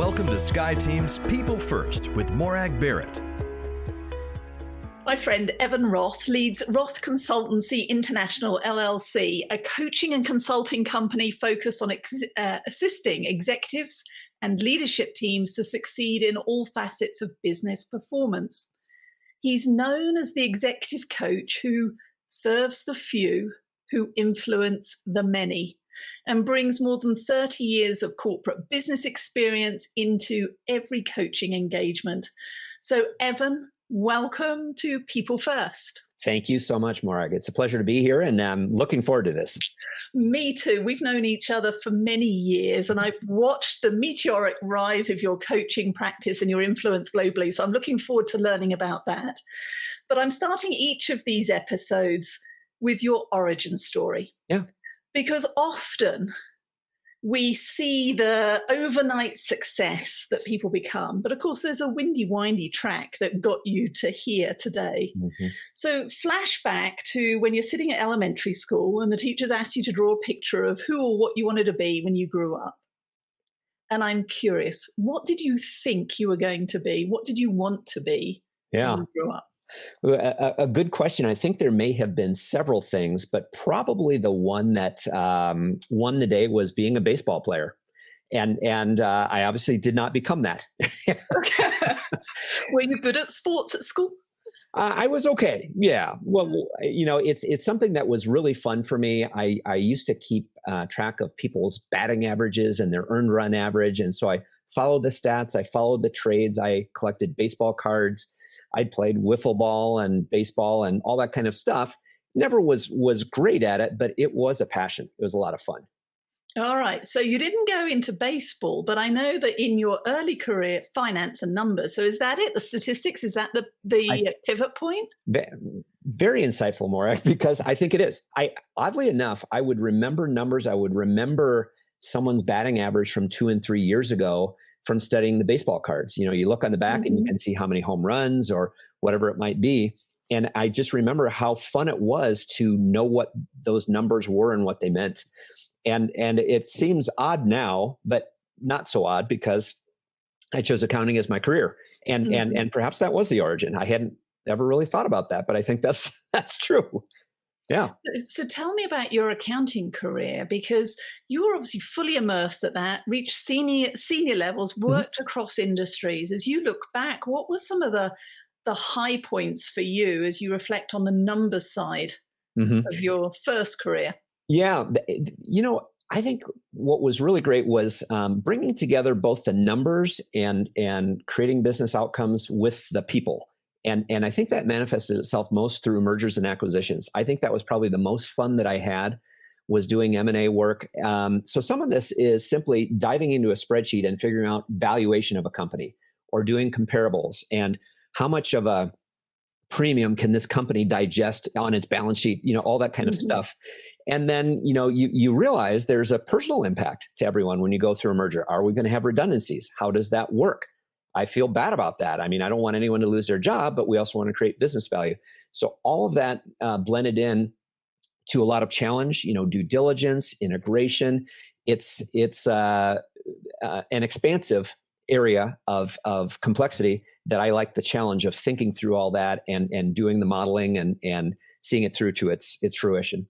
Welcome to SkyeTeam's People First with Morag Barrett. My friend Evan Roth leads Roth Consultancy International LLC, a coaching and consulting company focused on assisting executives and leadership teams to succeed in all facets of business performance. He's known as the executive coach who serves the few, who influence the many, and brings more than 30 years of corporate business experience into every coaching engagement. So, Evan, welcome to People First. Thank you so much, Morag. It's a pleasure to be here, and I'm looking forward to this. Me too. We've known each other for many years, and I've watched the meteoric rise of your coaching practice and your influence globally. So I'm looking forward to learning about that. But I'm starting each of these episodes with your origin story. Yeah. Because often we see the overnight success that people become. But of course, there's a windy, windy track that got you to here today. Mm-hmm. So flashback to when you're sitting at elementary school and the teachers asked you to draw a picture of who or what you wanted to be when you grew up. And I'm curious, what did you think you were going to be? What did you want to be when you grew up? A good question. I think there may have been several things, but probably the one that won the day was being a baseball player. And I obviously did not become that. Okay. Were you good at sports at school? I was okay. Yeah. Well, you know, it's something that was really fun for me. I used to keep track of people's batting averages and their earned run average. And so I followed the stats. I followed the trades. I collected baseball cards. I played wiffle ball and baseball and all that kind of stuff. Never was great at it, but it was a passion. It was a lot of fun. All right. So you didn't go into baseball, but I know that in your early career, finance and numbers. So is that it? The statistics? Is that the pivot point? Very insightful, Morag, because I think it is. Oddly enough, I would remember numbers. I would remember someone's batting average from 2 and 3 years ago from studying the baseball cards. You know, you look on the back and you can see how many home runs or whatever it might be. And I just remember how fun it was to know what those numbers were and what they meant. And it seems odd now, but not so odd because I chose accounting as my career. And perhaps that was the origin. I hadn't ever really thought about that, but I think that's true. Yeah. So tell me about your accounting career, because you were obviously fully immersed at that, reached senior levels, worked across industries. As you look back, what were some of the high points for you as you reflect on the numbers side of your first career? Yeah. You know, I think what was really great was bringing together both the numbers and creating business outcomes with the people. And I think that manifested itself most through mergers and acquisitions. I think that was probably the most fun that I had, was doing M&A work. So some of this is simply diving into a spreadsheet and figuring out valuation of a company, or doing comparables and how much of a premium can this company digest on its balance sheet, you know, all that kind of stuff. And then, you know, you realize there's a personal impact to everyone when you go through a merger. Are we going to have redundancies? How does that work? I feel bad about that. I mean, I don't want anyone to lose their job, but we also want to create business value. So all of that blended in to a lot of challenge, you know, due diligence, integration. It's an expansive area of complexity that I like the challenge of thinking through all that and doing the modeling and seeing it through to its fruition.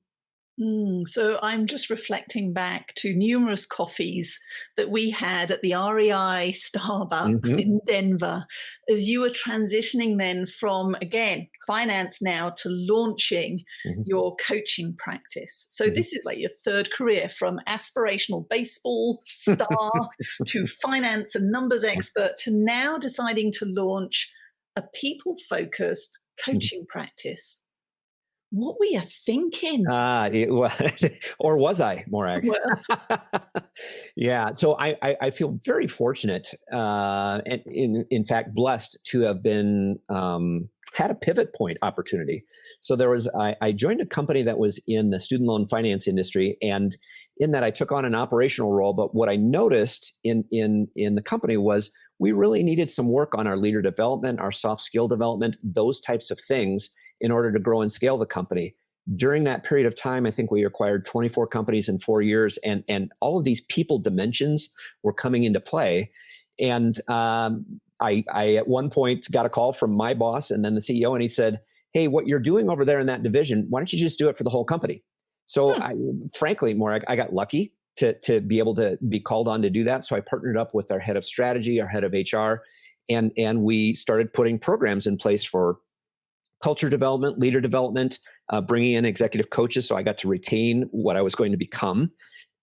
So I'm just reflecting back to numerous coffees that we had at the REI Starbucks in Denver as you were transitioning then from, again, finance now to launching your coaching practice. So this is like your third career, from aspirational baseball star to finance and numbers expert to now deciding to launch a people-focused coaching practice. What were you thinking? Or was I, Morag? Yeah. So I feel very fortunate and in fact blessed to have been had a pivot point opportunity. So I joined a company that was in the student loan finance industry, and in that I took on an operational role. But what I noticed in the company was we really needed some work on our leader development, our soft skill development, those types of things, in order to grow and scale the company. During that period of time, I think we acquired 24 companies in 4 years, and all of these people dimensions were coming into play. And I at one point got a call from my boss and then the CEO, and he said, "Hey, what you're doing over there in that division, why don't you just do it for the whole company?" So frankly, Morag, I got lucky to be able to be called on to do that. So I partnered up with our head of strategy, our head of HR, and we started putting programs in place for culture development, leader development, bringing in executive coaches. So I got to retain what I was going to become.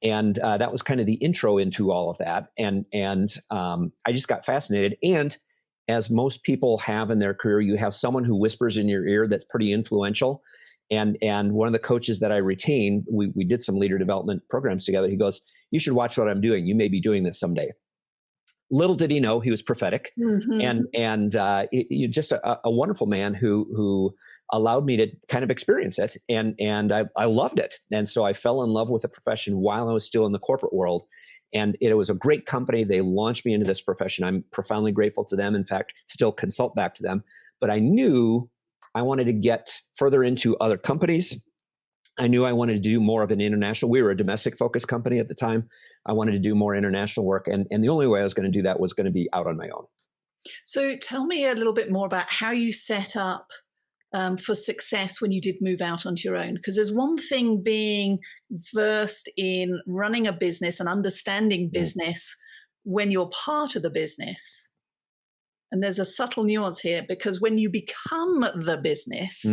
And that was kind of the intro into all of that. And I just got fascinated. And as most people have in their career, you have someone who whispers in your ear that's pretty influential. And one of the coaches that I retained, we did some leader development programs together. He goes, "You should watch what I'm doing. You may be doing this someday." Little did he know he was prophetic, and just a wonderful man who allowed me to kind of experience it, and I loved it. And so I fell in love with the profession while I was still in the corporate world. And it was a great company. They launched me into this profession. I'm profoundly grateful to them. In fact, still consult back to them. But I knew I wanted to get further into other companies. I knew I wanted to do more of an international. We were a domestic focused company at the time. I wanted to do more international work. And the only way I was going to do that was going to be out on my own. So tell me a little bit more about how you set up for success when you did move out onto your own. Because there's one thing being versed in running a business and understanding business when you're part of the business. And there's a subtle nuance here, because when you become the business,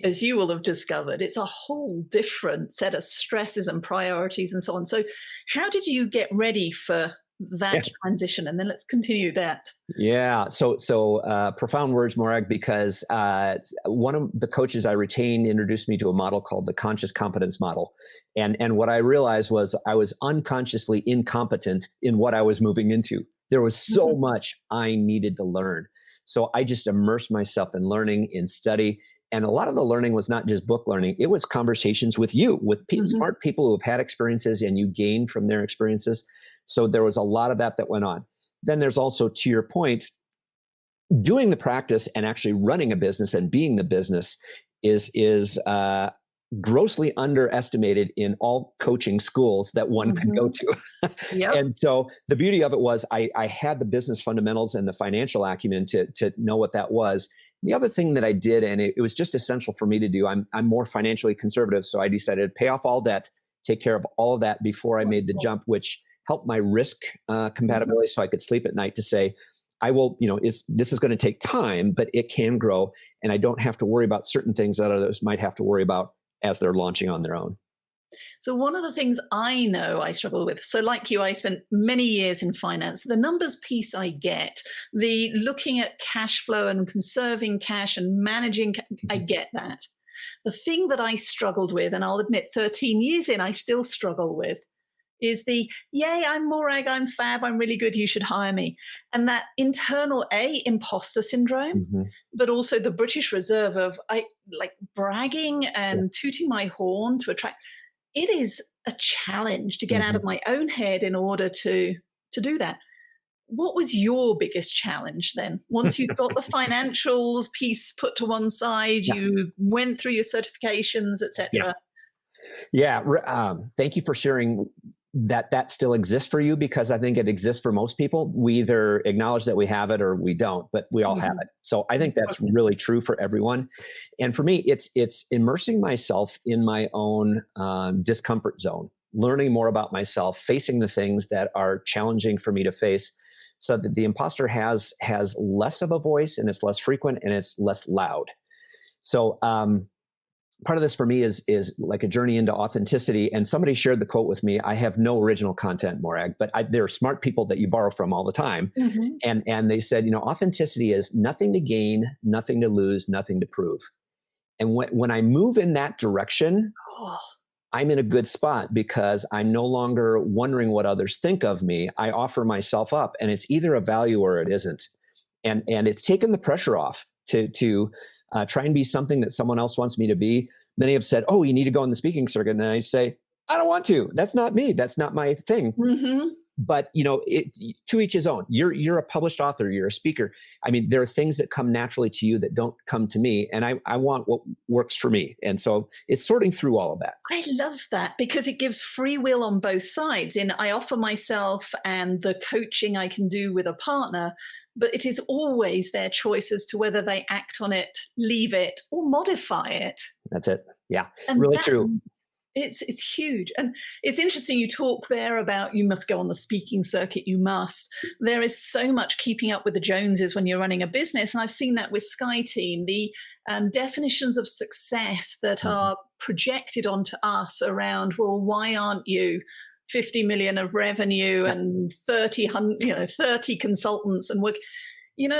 as you will have discovered, it's a whole different set of stresses and priorities and so on. So how did you get ready for that transition? And then let's continue that. Yeah. So profound words, Morag, because one of the coaches I retained introduced me to a model called the conscious competence model. And what I realized was I was unconsciously incompetent in what I was moving into. There was so much I needed to learn. So I just immersed myself in learning, in study. And a lot of the learning was not just book learning. It was conversations with you, with smart people who have had experiences, and you gain from their experiences. So there was a lot of that went on. Then there's also, to your point, doing the practice and actually running a business and being the business is grossly underestimated in all coaching schools that one could go to. And so the beauty of it was I had the business fundamentals and the financial acumen to know what that was. The other thing that I did, and it was just essential for me to do, I'm more financially conservative. So I decided to pay off all debt, take care of all of that before I made the jump, which helped my risk compatibility, so I could sleep at night to say, I will, this is going to take time, but it can grow. And I don't have to worry about certain things that others might have to worry about as they're launching on their own. So one of the things I know I struggle with, so like you, I spent many years in finance. The numbers piece I get, the looking at cash flow and conserving cash and managing, I get that. The thing that I struggled with, and I'll admit 13 years in, I still struggle with, is the, yay, I'm Morag, I'm fab, I'm really good, you should hire me. And that internal imposter syndrome, but also the British Reserve of I like bragging and tooting my horn to attract. It is a challenge to get out of my own head in order to do that. What was your biggest challenge then? Once you've got the financials piece put to one side, you went through your certifications, etc. Thank you for sharing that still exists for you, because I think it exists for most people. We either acknowledge that we have it or we don't, but we all have it. So I think that's really true for everyone. And for me, it's immersing myself in my own discomfort zone, learning more about myself, facing the things that are challenging for me to face, so that the imposter has less of a voice, and it's less frequent, and it's less loud. So part of this for me is like a journey into authenticity. And somebody shared the quote with me. I have no original content, Morag, but there are smart people that you borrow from all the time. And they said, authenticity is nothing to gain, nothing to lose, nothing to prove. And when I move in that direction, I'm in a good spot, because I'm no longer wondering what others think of me. I offer myself up, and it's either a value or it isn't. And it's taken the pressure off to try and be something that someone else wants me to be. Many have said, oh, you need to go on the speaking circuit. And I say, I don't want to. That's not me. That's not my thing. but to each his own. You're a published author, you're a speaker. I mean, there are things that come naturally to you that don't come to me, and I want what works for me. And so it's sorting through all of that. I love that because it gives free will on both sides. I offer myself and the coaching I can do with a partner, but it is always their choice as to whether they act on it, leave it, or modify it. That's it. Yeah, and really true. It's huge. And it's interesting you talk there about you must go on the speaking circuit, you must. There is so much keeping up with the Joneses when you're running a business. And I've seen that with SkyeTeam, the definitions of success that are projected onto us around, well, why aren't you 50 million of revenue and 30 consultants and work?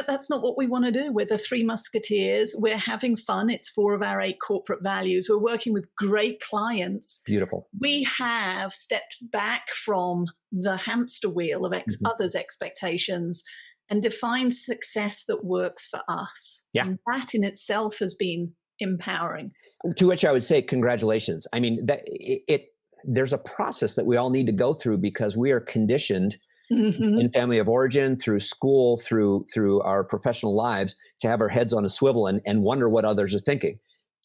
That's not what we want to do. We're the Three Musketeers. We're having fun. It's 4 of our 8 corporate values. We're working with great clients. Beautiful. We have stepped back from the hamster wheel of others' expectations and defined success that works for us. Yeah. And that in itself has been empowering. To which I would say, congratulations. I mean, there's a process that we all need to go through because we are conditioned in family of origin, through school, through our professional lives, to have our heads on a swivel and wonder what others are thinking.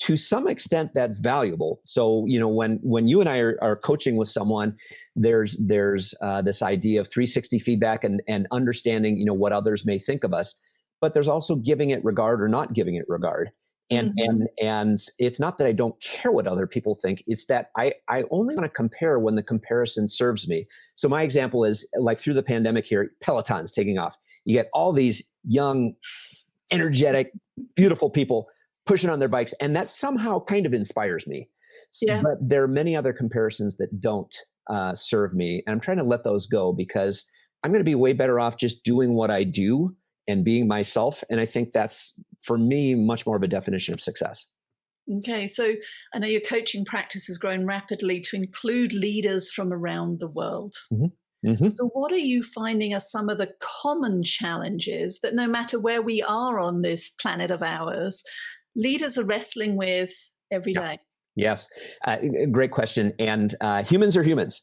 To some extent, that's valuable. So, when you and I are coaching with someone, there's this idea of 360 feedback and understanding, what others may think of us. But there's also giving it regard or not giving it regard. And it's not that I don't care what other people think. It's that I only want to compare when the comparison serves me. So my example is like through the pandemic here, Peloton's taking off. You get all these young, energetic, beautiful people pushing on their bikes. And that somehow kind of inspires me. Yeah. But there are many other comparisons that don't serve me. And I'm trying to let those go because I'm going to be way better off just doing what I do and being myself. And I think that's, for me, much more of a definition of success. Okay, so I know your coaching practice has grown rapidly to include leaders from around the world. So what are you finding are some of the common challenges that no matter where we are on this planet of ours, leaders are wrestling with every day? Yes, great question. And humans are humans,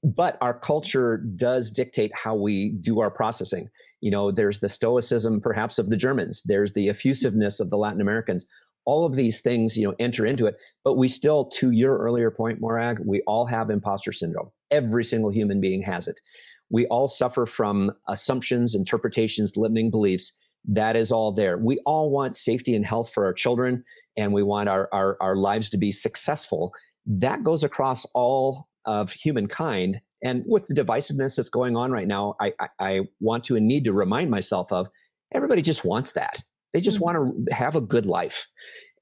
but our culture does dictate how we do our processing. There's the stoicism, perhaps, of the Germans. There's the effusiveness of the Latin Americans. All of these things, enter into it. But we still, to your earlier point, Morag, we all have imposter syndrome. Every single human being has it. We all suffer from assumptions, interpretations, limiting beliefs. That is all there. We all want safety and health for our children, and we want our lives to be successful. That goes across all of humankind. And with the divisiveness that's going on right now, I want to and need to remind myself of everybody just wants that. They just want to have a good life.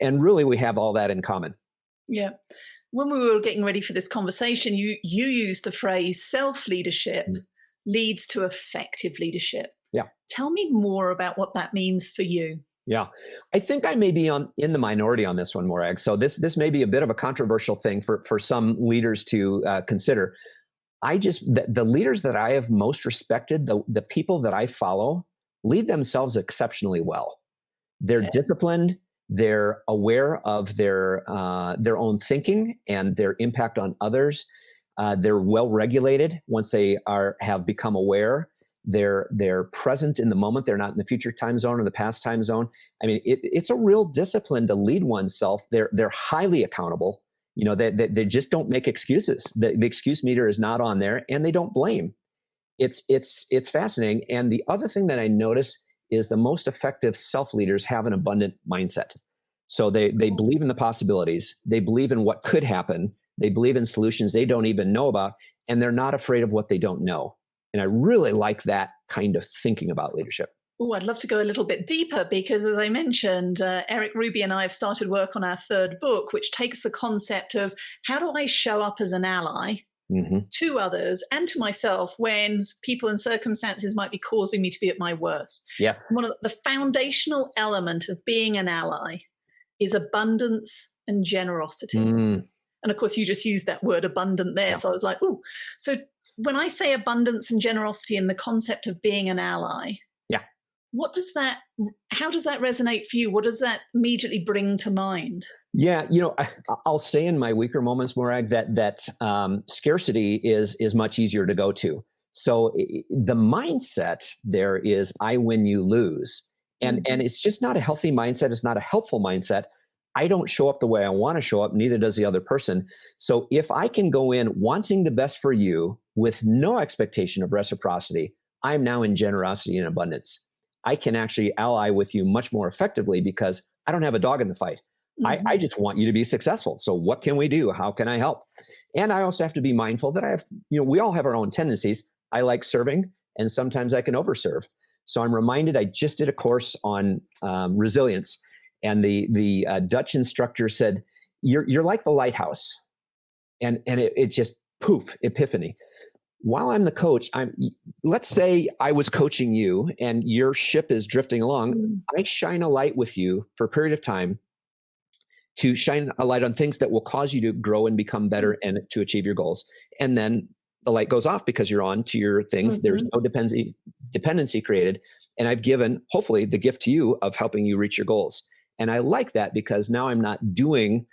And really, we have all that in common. Yeah. When we were getting ready for this conversation, you used the phrase self-leadership leads to effective leadership. Yeah. Tell me more about what that means for you. Yeah, I think I may be in the minority on this one, Morag. So this may be a bit of a controversial thing for some leaders to consider. The leaders that I have most respected, the people that I follow, lead themselves exceptionally well. They're disciplined. They're aware of their own thinking and their impact on others. They're well regulated once they have become aware. They're present in the moment. They're not in the future time zone or the past time zone. I mean, it's a real discipline to lead oneself. They're highly accountable. They just don't make excuses. The excuse meter is not on there, and they don't blame. It's fascinating. And the other thing that I notice is the most effective self-leaders have an abundant mindset. So they believe in the possibilities. They believe in what could happen. They believe in solutions they don't even know about, and they're not afraid of what they don't know. And I really like that kind of thinking about leadership. Oh, I'd love to go a little bit deeper because, as I mentioned, Eric Ruby and I have started work on our 3rd book, which takes the concept of how do I show up as an ally to others and to myself when people and circumstances might be causing me to be at my worst. Yes. One of the foundational element of being an ally is abundance and generosity. And of course, you just used that word abundant there. Yeah. So I was like, oh, so when I say abundance and generosity in the concept of being an ally, how does that resonate for you? What does that immediately bring to mind? Yeah, I'll say in my weaker moments, Morag, that scarcity is much easier to go to. So the mindset there is I win, you lose. And it's just not a healthy mindset. It's not a helpful mindset. I don't show up the way I want to show up. Neither does the other person. So if I can go in wanting the best for you with no expectation of reciprocity, I'm now in generosity and abundance. I can actually ally with you much more effectively because I don't have a dog in the fight. I just want you to be successful. So what can we do? How can I help? And I also have to be mindful that I have, we all have our own tendencies. I like serving, and sometimes I can overserve. So I'm reminded, I just did a course on resilience, and the Dutch instructor said, "You're like the lighthouse," and it just poof, epiphany. While I'm the coach, let's say I was coaching you, and your ship is drifting along. I shine a light with you for a period of time to shine a light on things that will cause you to grow and become better and to achieve your goals, and then the light goes off because you're on to your things. There's no dependency created. And I've given, hopefully, the gift to you of helping you reach your goals. And I like that because now I'm not doing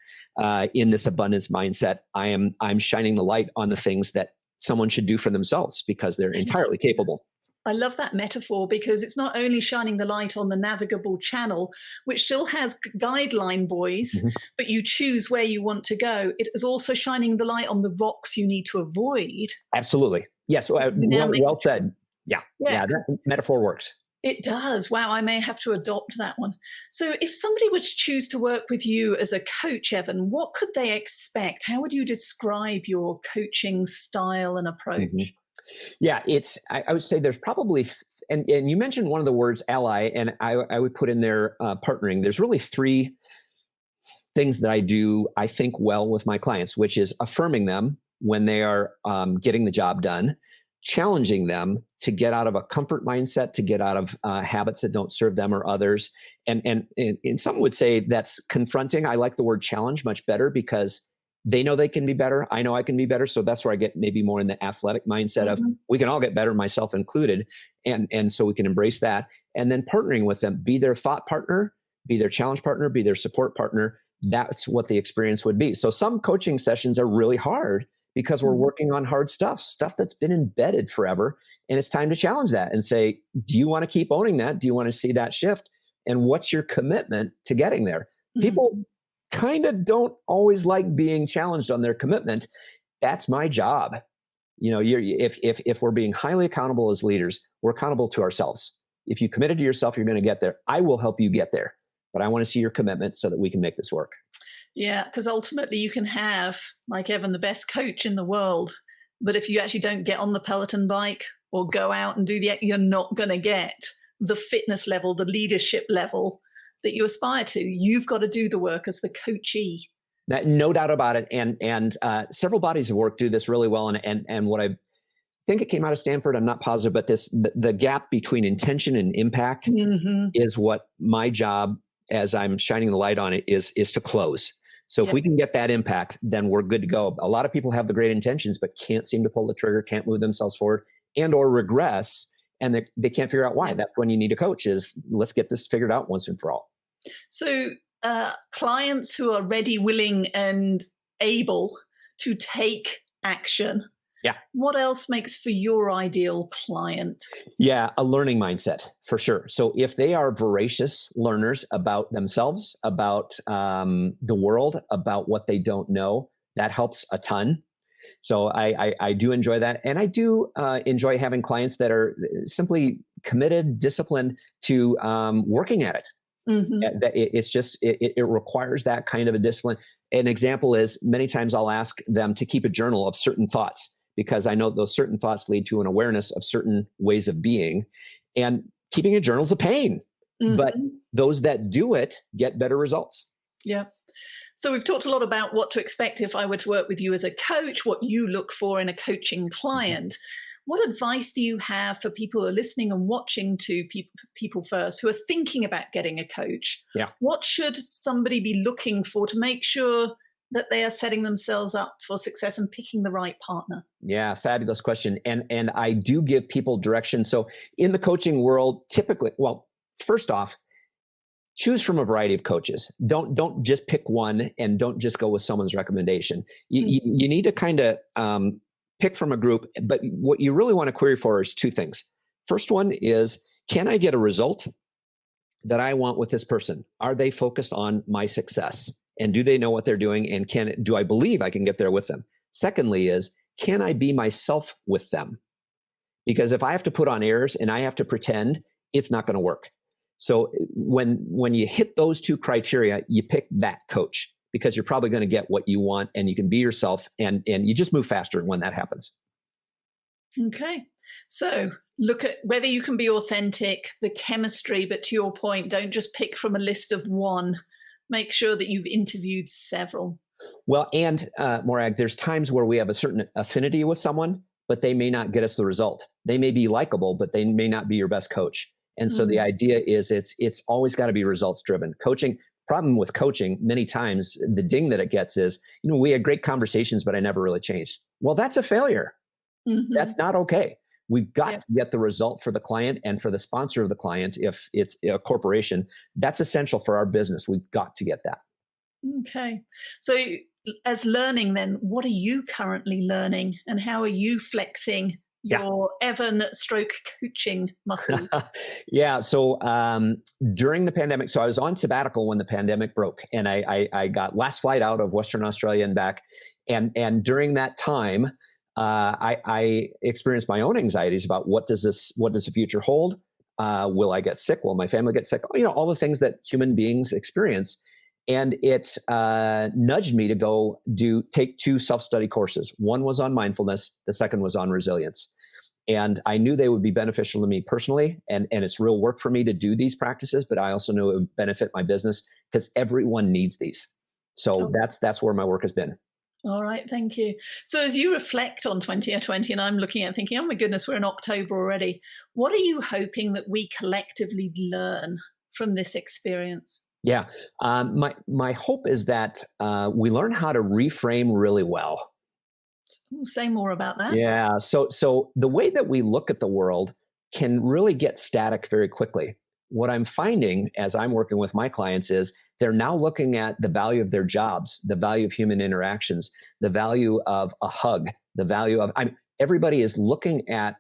in this abundance mindset. I'm shining the light on the things that someone should do for themselves because they're entirely capable. I love that metaphor because it's not only shining the light on the navigable channel, which still has guideline buoys, but you choose where you want to go. It is also shining the light on the rocks you need to avoid. Absolutely. Yes. Well said. Yeah. That metaphor works. It does. Wow, I may have to adopt that one. So if somebody were to choose to work with you as a coach, Evan, what could they expect? How would you describe your coaching style and approach? Yeah, I would say there's probably, and you mentioned one of the words ally, and I would put in there partnering. There's really three things that I do, I think, well with my clients, which is affirming them when they are getting the job done, challenging them to get out of a comfort mindset, to get out of habits that don't serve them or others. And some would say that's confronting. I like the word challenge much better because they know they can be better. I know I can be better. So that's where I get maybe more in the athletic mindset of we can all get better, myself included. And so we can embrace that. And then partnering with them, be their thought partner, be their challenge partner, be their support partner. That's what the experience would be. So some coaching sessions are really hard because we're working on hard stuff that's been embedded forever. And it's time to challenge that and say, do you want to keep owning that? Do you want to see that shift? And what's your commitment to getting there? People kind of don't always like being challenged on their commitment. That's my job. If we're being highly accountable as leaders, we're accountable to ourselves. If you committed to yourself, you're going to get there. I will help you get there, but I want to see your commitment so that we can make this work. Yeah, because ultimately you can have, like Evan, the best coach in the world, but if you actually don't get on the Peloton bike or go out and do you're not going to get the fitness level, the leadership level that you aspire to. You've got to do the work as the coachee. No doubt about it. And several bodies of work do this really well. And what I think it came out of Stanford, I'm not positive, but the gap between intention and impact is what my job, as I'm shining the light on it, is to close. So if we can get that impact, then we're good to go. A lot of people have the great intentions, but can't seem to pull the trigger, can't move themselves forward, and or regress. And they can't figure out why. That's when you need a coach is let's get this figured out once and for all. So clients who are ready, willing, and able to take action. Yeah. What else makes for your ideal client? Yeah, a learning mindset for sure. So if they are voracious learners about themselves, about the world, about what they don't know, that helps a ton. So I do enjoy that. And I do enjoy having clients that are simply committed, disciplined to working at it. It requires that kind of a discipline. An example is many times I'll ask them to keep a journal of certain thoughts because I know those certain thoughts lead to an awareness of certain ways of being. And keeping a journal is a pain, but those that do it get better results. Yeah. So we've talked a lot about what to expect if I were to work with you as a coach, what you look for in a coaching client. What advice do you have for people who are listening and watching to people first, who are thinking about getting a coach? Yeah. What should somebody be looking for to make sure that they are setting themselves up for success and picking the right partner? Yeah, fabulous question. And I do give people direction. So in the coaching world, typically, well, first off, choose from a variety of coaches. Don't just pick one and don't just go with someone's recommendation. You need to kind of pick from a group, but what you really want to query for is two things. First one is, can I get a result that I want with this person? Are they focused on my success? And do they know what they're doing? And do I believe I can get there with them? Secondly is, can I be myself with them? Because if I have to put on airs and I have to pretend, it's not going to work. So when you hit those two criteria, you pick that coach, because you're probably going to get what you want and you can be yourself, and you just move faster when that happens. Okay. So look at whether you can be authentic, the chemistry, but to your point, don't just pick from a list of one. Make sure that you've interviewed several. Well, and Morag, there's times where we have a certain affinity with someone, but they may not get us the result. They may be likable, but they may not be your best coach. And so the idea is it's always got to be results driven. Coaching, problem with coaching, many times the ding that it gets is, we had great conversations, but I never really changed. Well, that's a failure. That's not okay. We've got to get the result for the client and for the sponsor of the client. If it's a corporation, that's essential for our business. We've got to get that. Okay. So as learning then, what are you currently learning and how are you flexing your Evan stroke coaching muscles? So during the pandemic, so I was on sabbatical when the pandemic broke, and I got last flight out of Western Australia and back. And during that time, I experienced my own anxieties about what does the future hold? Will I get sick? Will my family get sick? All the things that human beings experience. And it nudged me to go take 2 self-study courses. One was on mindfulness. The second was on resilience. And I knew they would be beneficial to me personally. And it's real work for me to do these practices, but I also knew it would benefit my business because everyone needs these. So that's where my work has been. All right. Thank you. So as you reflect on 2020, and I'm looking at thinking, oh my goodness, we're in October already. What are you hoping that we collectively learn from this experience? Yeah. My hope is that we learn how to reframe really well. Say more about that. Yeah. So the way that we look at the world can really get static very quickly. What I'm finding as I'm working with my clients is they're now looking at the value of their jobs, the value of human interactions, the value of a hug, the value of, everybody is looking at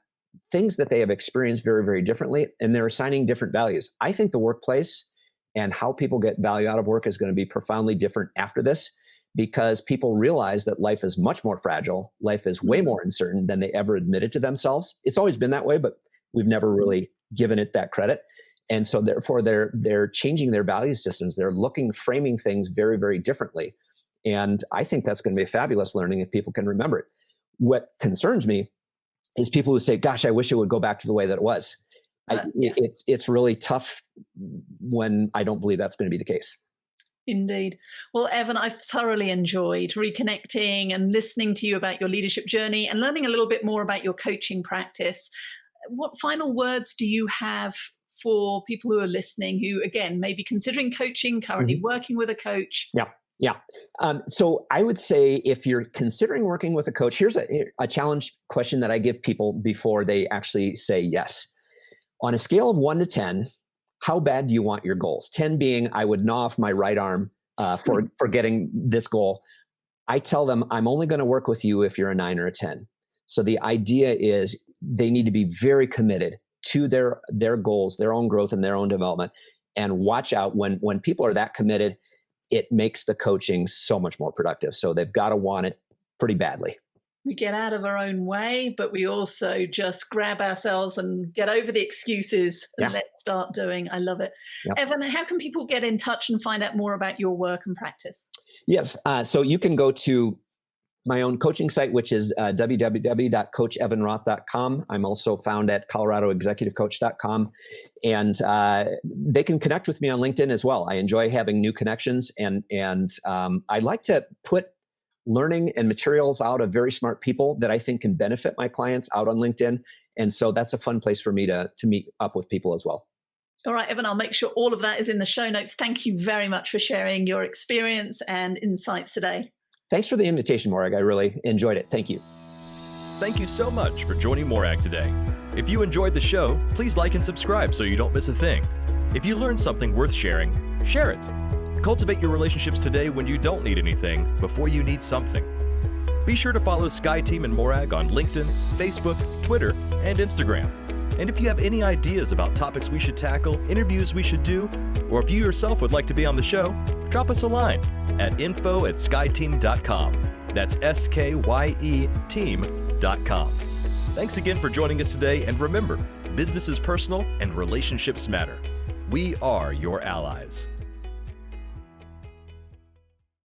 things that they have experienced very, very differently, and they're assigning different values. I think the workplace and how people get value out of work is going to be profoundly different after this, because people realize that life is much more fragile. Life is way more uncertain than they ever admitted to themselves. It's always been that way, but we've never really given it that credit. And so therefore they're changing their value systems. They're framing things very, very differently. And I think that's going to be a fabulous learning if people can remember it. What concerns me is people who say, gosh, I wish it would go back to the way that it was. It's really tough when I don't believe that's going to be the case. Indeed. Well, Evan, I've thoroughly enjoyed reconnecting and listening to you about your leadership journey and learning a little bit more about your coaching practice. What final words do you have for people who are listening who, again, may be considering coaching, currently working with a coach? Yeah. So I would say if you're considering working with a coach, here's a challenge question that I give people before they actually say yes. On a scale of 1 to 10, how bad do you want your goals? 10 being I would gnaw off my right arm for getting this goal. I tell them I'm only going to work with you if you're a 9 or a 10. So the idea is they need to be very committed to their goals, their own growth and their own development. And watch out when people are that committed, it makes the coaching so much more productive. So they've got to want it pretty badly. We get out of our own way, but we also just grab ourselves and get over the excuses and let's start doing. I love it. Evan, how can people get in touch and find out more about your work and practice? Yes. So you can go to my own coaching site, which is www.coachevanroth.com. I'm also found at coloradoexecutivecoach.com. And they can connect with me on LinkedIn as well. I enjoy having new connections. And I like to put learning and materials out of very smart people that I think can benefit my clients out on LinkedIn. And so that's a fun place for me to meet up with people as well. All right, Evan, I'll make sure all of that is in the show notes. Thank you very much for sharing your experience and insights today. Thanks for the invitation, Morag. I really enjoyed it. Thank you. Thank you so much for joining Morag today. If you enjoyed the show, please like and subscribe so you don't miss a thing. If you learned something worth sharing, share it. Cultivate your relationships today when you don't need anything before you need something. Be sure to follow SkyeTeam and Morag on LinkedIn, Facebook, Twitter, and Instagram. And if you have any ideas about topics we should tackle, interviews we should do, or if you yourself would like to be on the show, drop us a line at info@skyeteam.com. That's SKYE team.com. Thanks again for joining us today, and remember, business is personal and relationships matter. We are your allies.